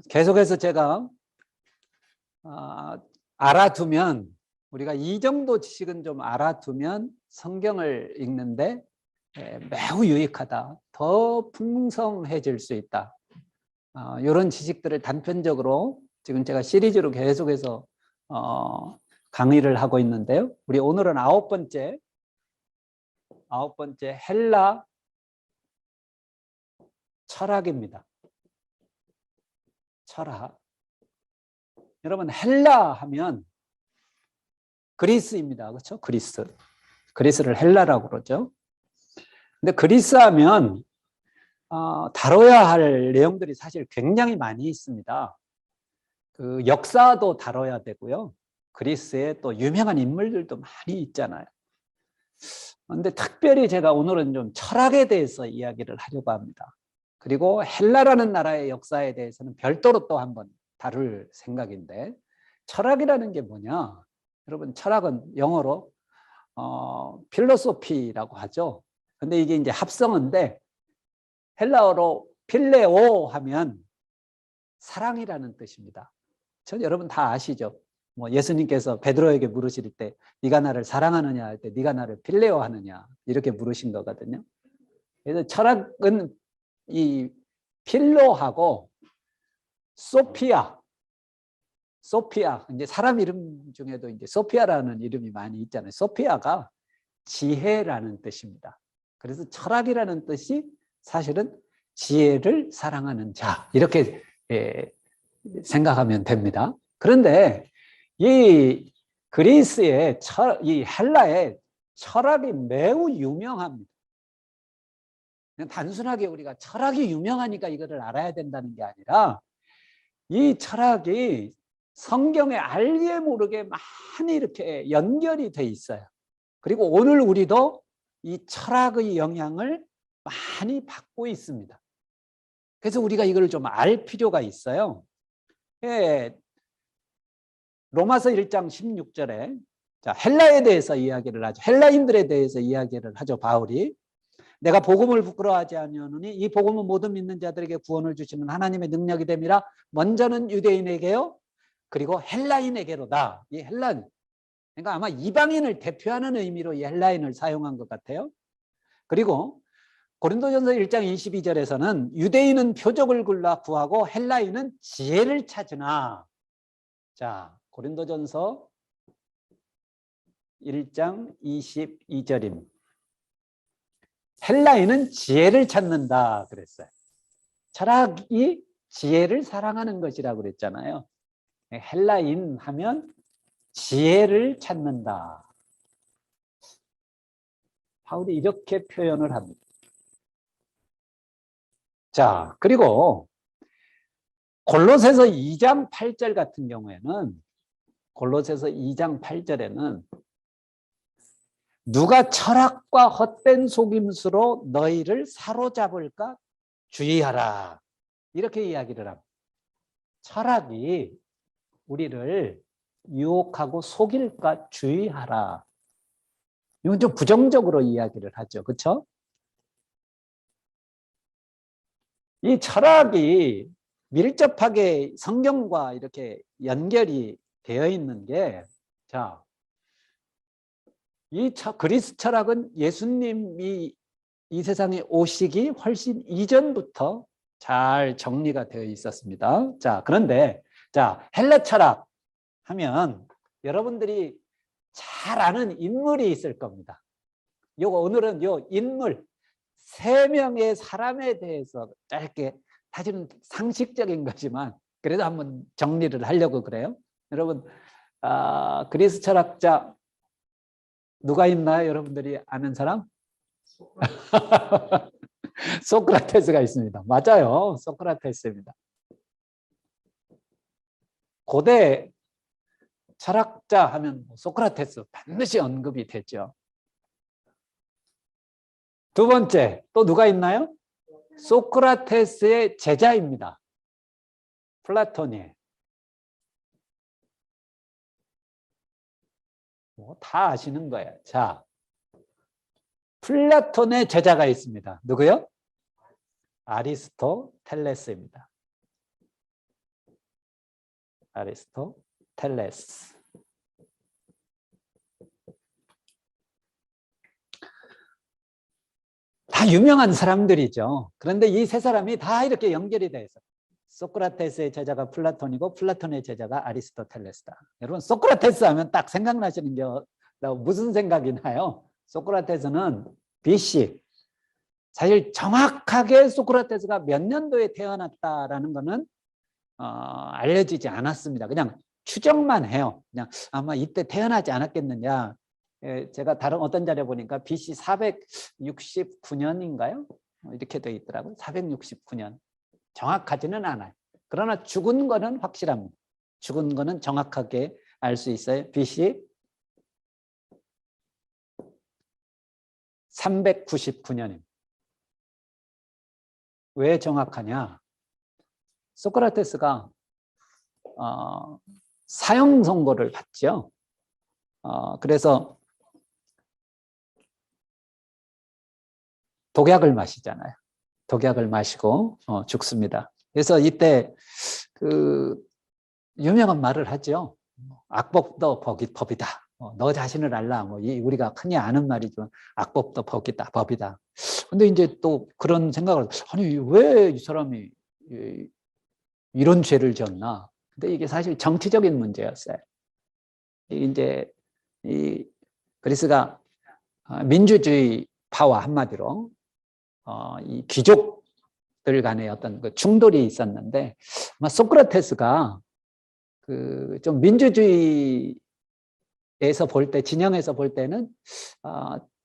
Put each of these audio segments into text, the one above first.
계속해서 제가 알아두면, 우리가 이 정도 지식은 좀 알아두면 성경을 읽는데 매우 유익하다, 더 풍성해질 수 있다, 이런 지식들을 단편적으로 지금 제가 시리즈로 계속해서 강의를 하고 있는데요. 우리 오늘은 아홉 번째 헬라 철학입니다. 철학. 여러분, 헬라 하면 그리스입니다. 그렇죠? 그리스를 헬라라고 그러죠. 근데 그리스 하면 다뤄야 할 내용들이 사실 굉장히 많이 있습니다. 그 역사도 다뤄야 되고요. 그리스에 또 유명한 인물들도 많이 있잖아요. 그런데 특별히 제가 오늘은 좀 철학에 대해서 이야기를 하려고 합니다. 그리고 헬라라는 나라의 역사에 대해서는 별도로 또 한번 다룰 생각인데, 철학이라는 게 뭐냐? 여러분, 철학은 영어로 필로소피라고 하죠. 근데 이게 이제 합성어인데, 헬라어로 필레오 하면 사랑이라는 뜻입니다. 전 여러분 다 아시죠? 뭐 예수님께서 베드로에게 물으실 때 네가 나를 사랑하느냐 할 때 네가 나를 필레오 하느냐 이렇게 물으신 거거든요. 그래서 철학은 이 필로하고 소피아, 이제 사람 이름 중에도 이제 소피아라는 이름이 많이 있잖아요. 소피아가 지혜라는 뜻입니다. 그래서 철학이라는 뜻이 사실은 지혜를 사랑하는 자, 이렇게 생각하면 됩니다. 그런데 이 그리스의 이 헬라의 철학이 매우 유명합니다. 그냥 단순하게 우리가 철학이 유명하니까 이거를 알아야 된다는 게 아니라, 이 철학이 성경에 알게 모르게 많이 이렇게 연결이 돼 있어요. 그리고 오늘 우리도 이 철학의 영향을 많이 받고 있습니다. 그래서 우리가 이걸 좀 알 필요가 있어요. 로마서 1장 16절에 헬라에 대해서 이야기를 하죠. 헬라인들에 대해서 이야기를 하죠, 바울이. 내가 복음을 부끄러워하지 아니하노니 이 복음은 모든 믿는 자들에게 구원을 주시는 하나님의 능력이 됨이라. 먼저는 유대인에게요, 그리고 헬라인에게로다. 이 헬라인, 그러니까 아마 이방인을 대표하는 의미로 이 헬라인을 사용한 것 같아요. 그리고 고린도전서 1장 22절에서는 유대인은 표적을 구하고 헬라인은 지혜를 찾으나. 자, 고린도전서 1장 22절입니다. 헬라인은 지혜를 찾는다 그랬어요. 철학이 지혜를 사랑하는 것이라고 그랬잖아요. 헬라인 하면 지혜를 찾는다. 바울이 이렇게 표현을 합니다. 자, 그리고 골로새서 2장 8절 같은 경우에는, 골로새서 2장 8절에는 누가 철학과 헛된 속임수로 너희를 사로잡을까 주의하라, 이렇게 이야기를 합니다. 철학이 우리를 유혹하고 속일까 주의하라. 이건 좀 부정적으로 이야기를 하죠. 그렇죠? 이 철학이 밀접하게 성경과 이렇게 연결이 되어 있는 게, 자, 이 그리스 철학은 예수님이 이 세상에 오시기 훨씬 이전부터 잘 정리가 되어 있었습니다. 자, 그런데 헬라 철학 하면 여러분들이 잘 아는 인물이 있을 겁니다. 오늘은 요 인물 3명의 사람에 대해서 짧게, 사실은 상식적인 거지만 그래도 한번 정리를 하려고 그래요. 여러분, 그리스 철학자 누가 있나요? 여러분들이 아는 사람? 소크라테스가 있습니다. 맞아요. 소크라테스입니다. 고대 철학자 하면 소크라테스 반드시 언급이 되죠. 두 번째, 또 누가 있나요? 소크라테스의 제자입니다. 플라톤이에요. 다 아시는 거예요. 자, 플라톤의 제자가 있습니다. 누구요? 아리스토텔레스입니다. 아리스토텔레스. 다 유명한 사람들이죠. 그런데 이 세 사람이 다 이렇게 연결이 돼 있어요. 소크라테스의 제자가 플라톤이고 플라톤의 제자가 아리스토텔레스다. 여러분 소크라테스 하면 딱 생각나시는 게 무슨 생각이 나요? 소크라테스는 BC. 사실 정확하게 소크라테스가 몇 년도에 태어났다라는 것은 알려지지 않았습니다. 그냥 추정만 해요. 그냥 아마 이때 태어나지 않았겠느냐. 제가 다른 어떤 자료 보니까 BC 469년인가요? 이렇게 되어 있더라고요. 469년. 정확하지는 않아요. 그러나 죽은 거는 확실합니다. 죽은 거는 정확하게 알 수 있어요. BC 399년입니다. 왜 정확하냐? 소크라테스가 사형 선고를 받죠. 그래서 독약을 마시잖아요. 독약을 마시고 죽습니다. 그래서 이때 그 유명한 말을 하죠. 악법도 법이다. 너 자신을 알라. 뭐 우리가 흔히 아는 말이죠. 악법도 법이다. 근데 이제 또 그런 생각을, 아니 왜 이 사람이 이런 죄를 지었나? 근데 이게 사실 정치적인 문제였어요. 이제 이 그리스가 민주주의 파와 한마디로 이 귀족들 간의 어떤 그 충돌이 있었는데, 아마 소크라테스가 그 좀 민주주의에서 볼 때, 진영에서 볼 때는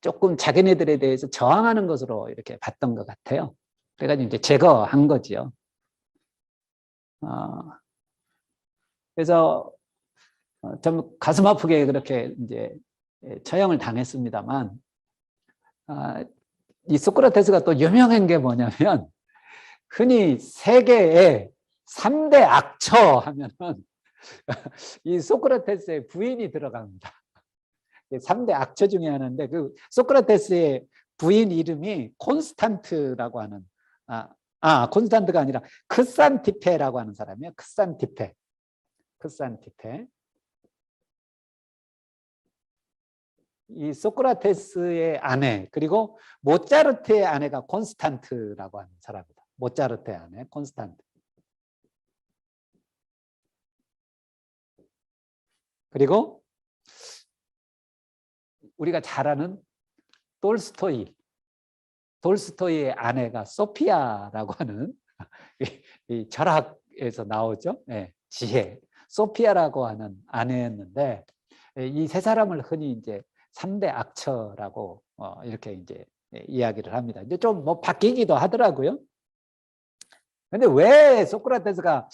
조금 자기네들에 대해서 저항하는 것으로 이렇게 봤던 것 같아요. 그래가지고 이제 제거한 거지요. 그래서 좀 가슴 아프게 그렇게 이제 처형을 당했습니다만, 이 소크라테스가 또 유명한 게 뭐냐면, 흔히 세계의 3대 악처 하면은 이 소크라테스의 부인이 들어갑니다. 3대 악처 중에 하나인데, 그 소크라테스의 부인 이름이 콘스탄트라고 하는, 콘스탄트가 아니라 크산티페라고 하는 사람이에요. 크산티페. 이 소크라테스의 아내, 그리고 모차르트의 아내가 콘스탄트라고 하는 사람입니다. 모차르트의 아내 콘스탄트. 그리고 우리가 잘 아는 돌스토이의 아내가 소피아라고 하는 이 철학에서 나오죠. 네, 지혜. 소피아라고 하는 아내였는데, 이 세 사람을 흔히 이제 3대 악처라고 이렇게 이제 이야기를 합니다. 이제 좀 뭐 바뀌기도 하더라고요. 근데 왜 소크라테스가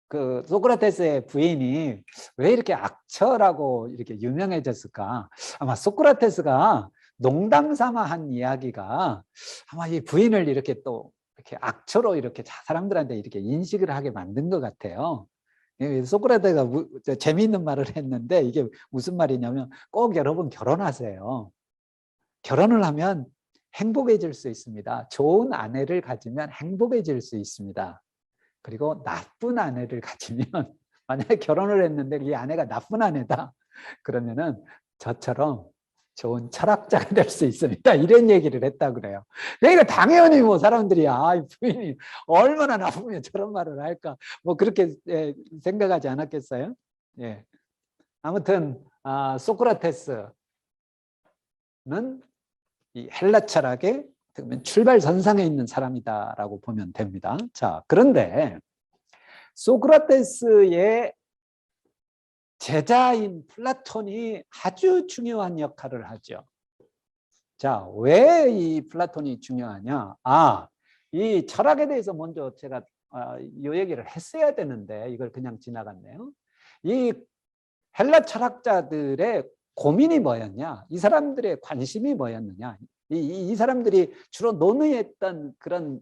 그 소크라테스의 부인이 왜 이렇게 악처라고 이렇게 유명해졌을까? 아마 소크라테스가 농담 삼아 한 이야기가 아마 이 부인을 이렇게 또 이렇게 악처로 이렇게 사람들한테 이렇게 인식을 하게 만든 것 같아요. 소크라테스가 재미있는 말을 했는데, 이게 무슨 말이냐면, 꼭 여러분 결혼하세요. 결혼을 하면 행복해질 수 있습니다. 좋은 아내를 가지면 행복해질 수 있습니다. 그리고 나쁜 아내를 가지면, 만약에 결혼을 했는데 이 아내가 나쁜 아내다 그러면은 저처럼 좋은 철학자가 될 수 있습니다. 이런 얘기를 했다 그래요. 그러니까 당연히 뭐 사람들이 이 부인이 얼마나 나쁘면 저런 말을 할까, 뭐 그렇게 생각하지 않았겠어요? 예. 아무튼 소크라테스는 이 헬라 철학의 출발선상에 있는 사람이다라고 보면 됩니다. 자, 그런데 소크라테스의 제자인 플라톤이 아주 중요한 역할을 하죠. 자, 왜 이 플라톤이 중요하냐? 이 철학에 대해서 먼저 제가 이 얘기를 했어야 되는데 이걸 그냥 지나갔네요. 이 헬라 철학자들의 고민이 뭐였냐? 이 사람들의 관심이 뭐였느냐? 이 사람들이 주로 논의했던 그런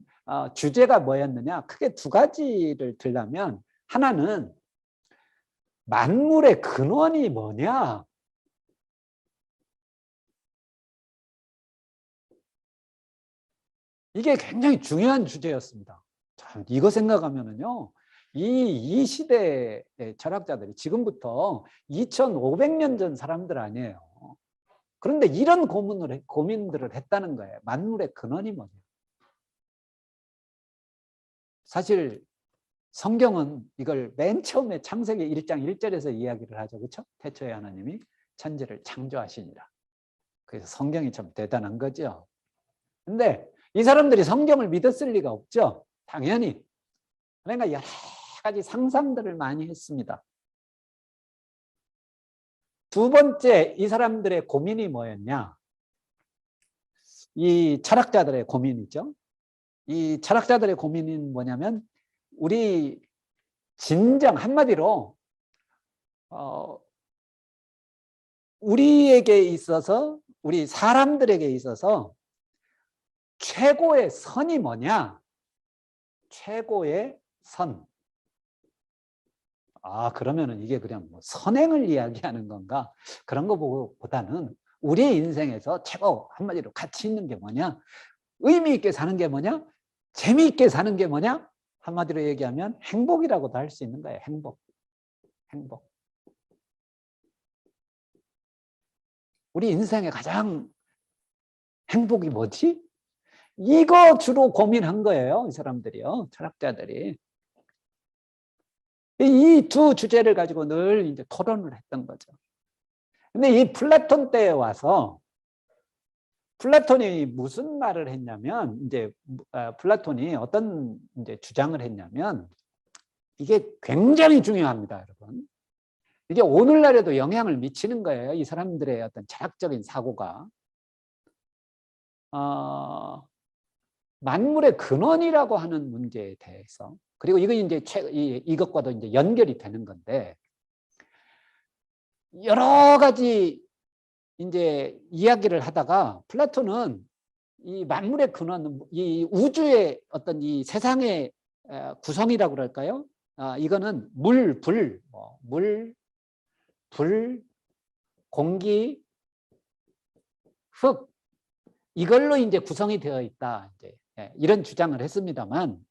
주제가 뭐였느냐? 크게 두 가지를 들자면, 하나는 만물의 근원이 뭐냐? 이게 굉장히 중요한 주제였습니다. 이거 생각하면은요, 이 시대의 철학자들이 지금부터 2500년 전 사람들 아니에요. 그런데 이런 고민들을 했다는 거예요. 만물의 근원이 뭐냐. 사실 성경은 이걸 맨 처음에 창세기 1장 1절에서 이야기를 하죠. 그렇죠? 태초에 하나님이 천지를 창조하시니라. 그래서 성경이 참 대단한 거죠. 근데 이 사람들이 성경을 믿었을 리가 없죠. 당연히. 그러니까 여러 가지 상상들을 많이 했습니다. 두 번째, 이 사람들의 고민이 뭐였냐? 이 철학자들의 고민이죠. 이 철학자들의 고민은 뭐냐면, 우리 진정 한마디로 우리에게 있어서, 우리 사람들에게 있어서 최고의 선이 뭐냐? 최고의 선. 그러면은 이게 그냥 뭐 선행을 이야기하는 건가? 그런 거보다는 우리 인생에서 최고, 한마디로 가치 있는 게 뭐냐? 의미 있게 사는 게 뭐냐? 재미있게 사는 게 뭐냐? 한마디로 얘기하면 행복이라고도 할 수 있는 거예요. 행복. 행복. 우리 인생의 가장 행복이 뭐지? 이거 주로 고민한 거예요. 이 사람들이요. 철학자들이. 이 두 주제를 가지고 늘 이제 토론을 했던 거죠. 근데 이 플라톤 때에 와서 플라톤이 무슨 말을 했냐면, 이제 플라톤이 어떤 이제 주장을 했냐면, 이게 굉장히 중요합니다, 여러분. 이게 오늘날에도 영향을 미치는 거예요. 이 사람들의 어떤 철학적인 사고가. 만물의 근원이라고 하는 문제에 대해서, 그리고 이거 이제 이것과도 이제 연결이 되는 건데, 여러 가지 이제 이야기를 하다가 플라톤은 이 만물의 근원, 이 우주의 어떤 이 세상의 구성이라고 그럴까요? 이거는 물, 불, 불, 공기, 흙, 이걸로 이제 구성이 되어 있다. 이제 이런 주장을 했습니다만,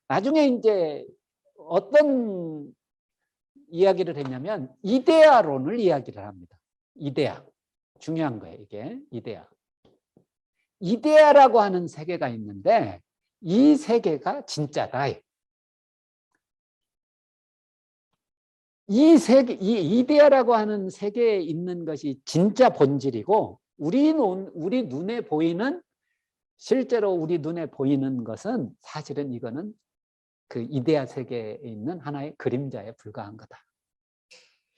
나중에 이제 어떤 이야기를 했냐면 이데아론을 이야기를 합니다. 이데아. 중요한 거예요, 이게. 이데아. 이데아라고 하는 세계가 있는데 이 세계가 진짜다. 이 세계, 이 이데아라고 하는 세계에 있는 것이 진짜 본질이고, 우리 눈에 보이는, 실제로 우리 눈에 보이는 것은 사실은 이거는 그 이데아 세계에 있는 하나의 그림자에 불과한 거다.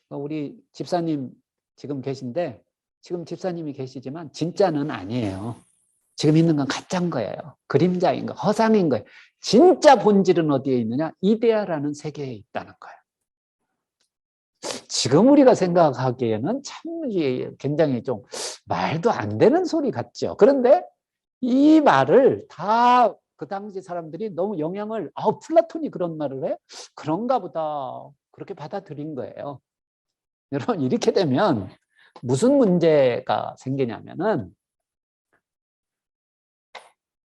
우리 집사님 지금 계신데, 지금 집사님이 계시지만 진짜는 아니에요. 지금 있는 건 가짜인 거예요. 그림자인 거, 허상인 거예요. 진짜 본질은 어디에 있느냐? 이데아라는 세계에 있다는 거예요. 지금 우리가 생각하기에는 참 굉장히 좀 말도 안 되는 소리 같죠. 그런데 이 말을 다 그 당시 사람들이 너무 영향을, 플라톤이 그런 말을 해? 그런가 보다. 그렇게 받아들인 거예요. 여러분, 이렇게 되면 무슨 문제가 생기냐면은,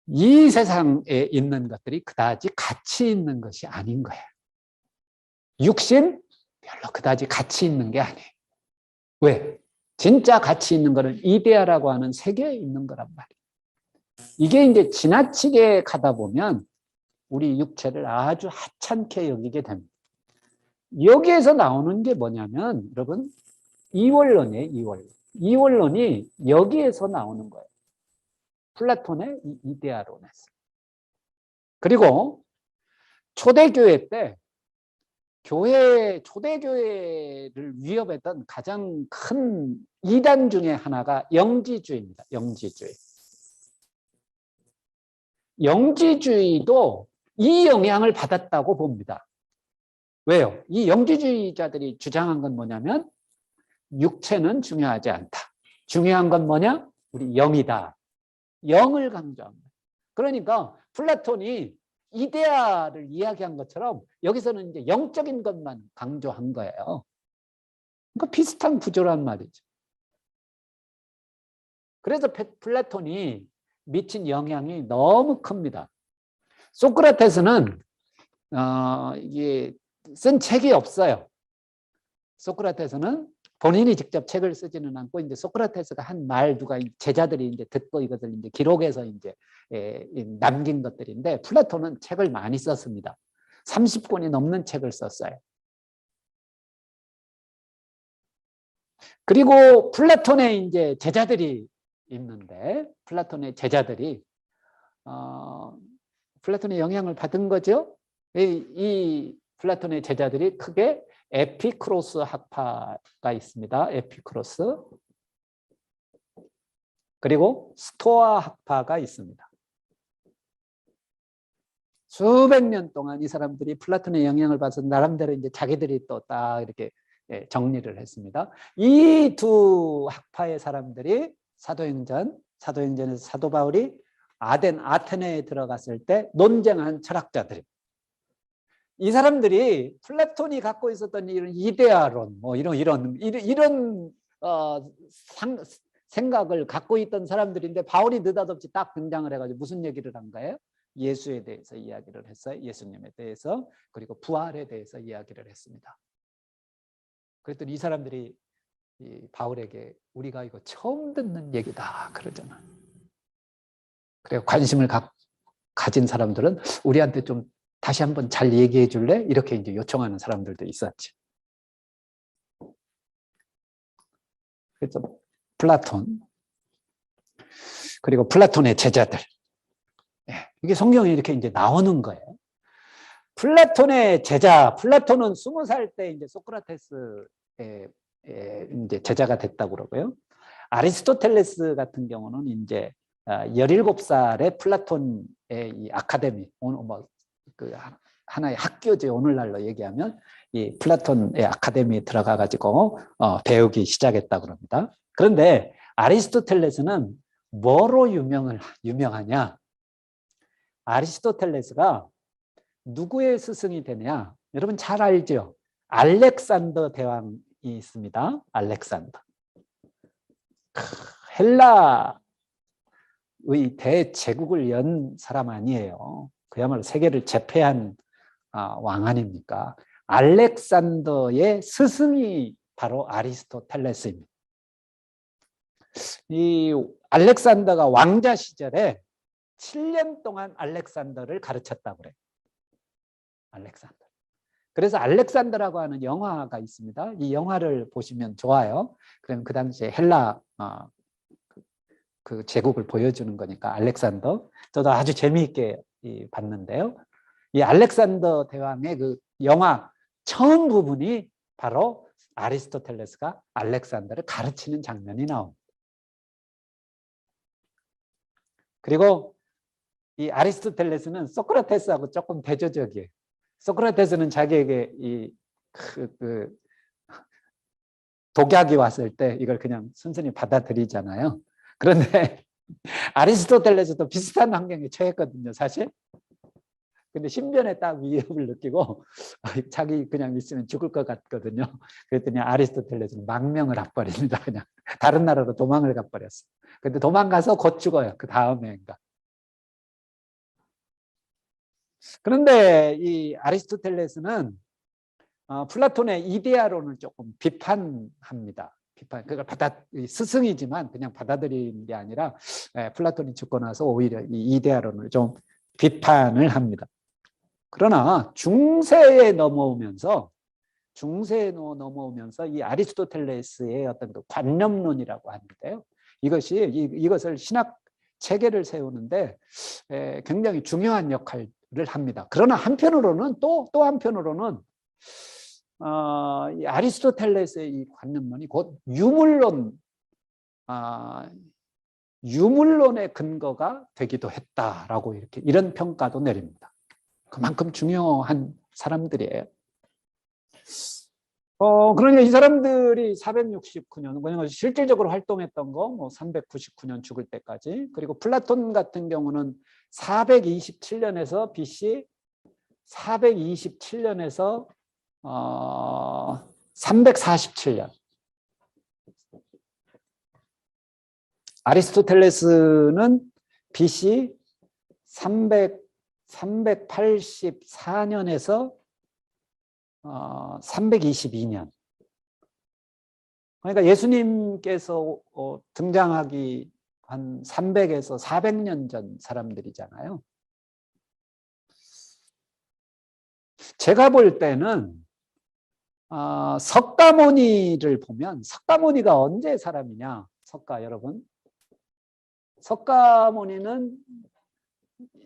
이 세상에 있는 것들이 그다지 가치 있는 것이 아닌 거예요. 육신? 별로 그다지 가치 있는 게 아니에요. 왜? 진짜 가치 있는 거는 이데아라고 하는 세계에 있는 거란 말이에요. 이게 이제 지나치게 가다 보면 우리 육체를 아주 하찮게 여기게 됩니다. 여기에서 나오는 게 뭐냐면, 여러분, 이원론이에요, 이원론. 이원론이 여기에서 나오는 거예요. 플라톤의 이데아론에서. 그리고 초대교회 때 초대교회를 위협했던 가장 큰 이단 중에 하나가 영지주의입니다. 영지주의. 영지주의도 이 영향을 받았다고 봅니다. 왜요? 이 영지주의자들이 주장한 건 뭐냐면, 육체는 중요하지 않다. 중요한 건 뭐냐? 우리 영이다. 영을 강조합니다. 그러니까 플라톤이 이데아를 이야기한 것처럼 여기서는 이제 영적인 것만 강조한 거예요. 그러니까 비슷한 구조란 말이죠. 그래서 플라톤이 미친 영향이 너무 큽니다. 소크라테스는 이게 쓴 책이 없어요. 소크라테스는 본인이 직접 책을 쓰지는 않고 이제 소크라테스가 한 말 누가 제자들이 이제 듣고 이것을 이제 기록해서 이제 남긴 것들인데 플라톤은 책을 많이 썼습니다. 30권이 넘는 책을 썼어요. 그리고 플라톤의 이제 제자들이 있는데 플라톤의 제자들이 플라톤의 영향을 받은 거죠. 이 플라톤의 제자들이 크게 에피크로스 학파가 있습니다. 에피크로스. 그리고 스토아 학파가 있습니다. 수백 년 동안 이 사람들이 플라톤의 영향을 받아서 나름대로 이제 자기들이 또 딱 이렇게 정리를 했습니다. 이 두 학파의 사람들이 사도행전에서 사도 바울이 아테네에 들어갔을 때 논쟁한 철학자들입니다. 이 사람들이 플라톤이 갖고 있었던 이런 이데아론, 뭐 이런 생각을 갖고 있던 사람들인데 바울이 느닷없이 딱 등장을 해가지고 무슨 얘기를 한 거예요? 예수에 대해서 이야기를 했어요. 예수님에 대해서. 그리고 부활에 대해서 이야기를 했습니다. 그랬더니 이 사람들이 바울에게 우리가 이거 처음 듣는 얘기다 그러잖아. 그래 관심을 가진 사람들은 우리한테 좀 다시 한번 잘 얘기해 줄래? 이렇게 이제 요청하는 사람들도 있었지. 그래서 플라톤 그리고 플라톤의 제자들 이게 성경에 이렇게 이제 나오는 거예요. 플라톤의 제자, 플라톤은 20살 때 이제 소크라테스의 이제 제자가 됐다고 그러고요. 아리스토텔레스 같은 경우는 이제 17살에 플라톤의 이 아카데미, 뭐 그 하나의 학교죠. 오늘날로 얘기하면 이 플라톤의 아카데미에 들어가 가지고 배우기 시작했다고 합니다. 그런데 아리스토텔레스는 뭐로 유명하냐? 아리스토텔레스가 누구의 스승이 되냐? 여러분 잘 알죠? 알렉산더 대왕이 있습니다. 알렉산더. 헬라의 대제국을 연 사람 아니에요. 그야말로 세계를 제패한 왕 아닙니까? 알렉산더의 스승이 바로 아리스토텔레스입니다. 이 알렉산더가 왕자 시절에 7년 동안 알렉산더를 가르쳤다고 그래요. 알렉산더. 그래서 알렉산더라고 하는 영화가 있습니다. 이 영화를 보시면 좋아요. 그럼 그 당시에 헬라 그 제국을 보여주는 거니까 알렉산더. 저도 아주 재미있게 봤는데요. 이 알렉산더 대왕의 그 영화 처음 부분이 바로 아리스토텔레스가 알렉산더를 가르치는 장면이 나옵니다. 그리고 이 아리스토텔레스는 소크라테스하고 조금 대조적이에요. 소크라테스는 자기에게 그 독약이 왔을 때 이걸 그냥 순순히 받아들이잖아요. 그런데 아리스토텔레스도 비슷한 환경에 처했거든요, 사실. 근데 신변에 딱 위협을 느끼고 자기 그냥 있으면 죽을 것 같거든요. 그랬더니 아리스토텔레스는 망명을 해버립니다. 그냥 다른 나라로 도망을 가버렸어. 근데 도망가서 곧 죽어요. 그 다음에인가. 그런데 이 아리스토텔레스는 플라톤의 이데아론을 조금 비판합니다. 그걸 스승이지만 그냥 받아들이는 게 아니라 플라톤이 죽고 나서 오히려 이 이데아론을 좀 비판을 합니다. 그러나 중세에 넘어오면서 이 아리스토텔레스의 어떤 그 관념론이라고 하는데요. 이것을 신학 체계를 세우는데 굉장히 중요한 역할을 합니다. 그러나 한편으로는 또 한편으로는 이 아리스토텔레스의 이 관념론이 곧 유물론의 근거가 되기도 했다라고 이런 평가도 내립니다. 그만큼 중요한 사람들이에요. 그러니까 이 사람들이 469년, 실질적으로 활동했던 거, 399년 죽을 때까지. 그리고 플라톤 같은 경우는 427년에서 BC 427년에서 347년. 아리스토텔레스는 BC 384년에서 322년. 그러니까 예수님께서 등장하기 한 300에서 400년 전 사람들이잖아요. 제가 볼 때는 석가모니를 보면, 석가모니가 언제 사람이냐? 석가 여러분, 석가모니는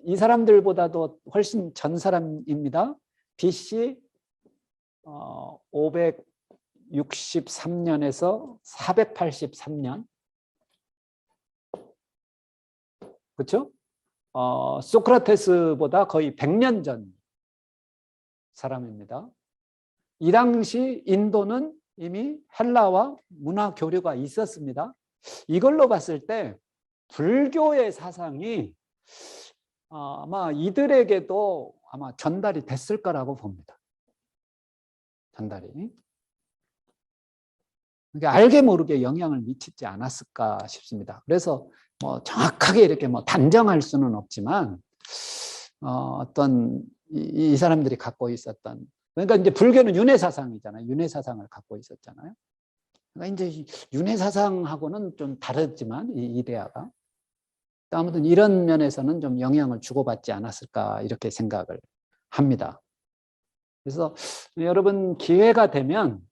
이 사람들보다도 훨씬 전 사람입니다. BC 563년에서 483년. 그렇죠? 소크라테스보다 거의 100년 전 사람입니다. 이 당시 인도는 이미 헬라와 문화 교류가 있었습니다. 이걸로 봤을 때 불교의 사상이 아마 이들에게도 아마 전달이 됐을 거라고 봅니다. 전달이. 그러니까 알게 모르게 영향을 미치지 않았을까 싶습니다. 그래서 뭐 정확하게 이렇게 뭐 단정할 수는 없지만 어떤 이 사람들이 갖고 있었던, 그러니까 이제 불교는 윤회 사상이잖아요. 윤회 사상을 갖고 있었잖아요. 그러니까 이제 윤회 사상하고는 좀 다르지만 이 이데아가 아무튼 이런 면에서는 좀 영향을 주고받지 않았을까 이렇게 생각을 합니다. 그래서 여러분 기회가 되면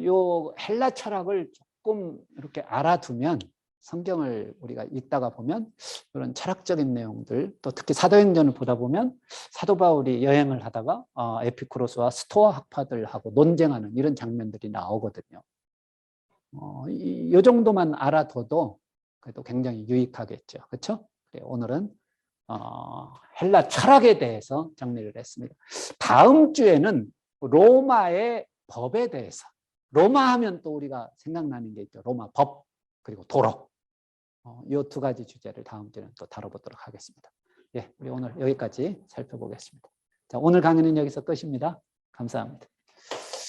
요 헬라 철학을 조금 이렇게 알아두면, 성경을 우리가 읽다가 보면 그런 철학적인 내용들, 또 특히 사도행전을 보다 보면 사도 바울이 여행을 하다가 에피쿠로스와 스토아 학파들하고 논쟁하는 이런 장면들이 나오거든요. 이 정도만 알아둬도 그래도 굉장히 유익하겠죠. 그렇죠? 오늘은 헬라 철학에 대해서 정리를 했습니다. 다음 주에는 로마의 법에 대해서, 로마 하면 또 우리가 생각나는 게 있죠. 로마 법, 그리고 도로. 이 두 가지 주제를 다음 주에는 또 다뤄보도록 하겠습니다. 예, 우리 오늘 여기까지 살펴보겠습니다. 자, 오늘 강의는 여기서 끝입니다. 감사합니다.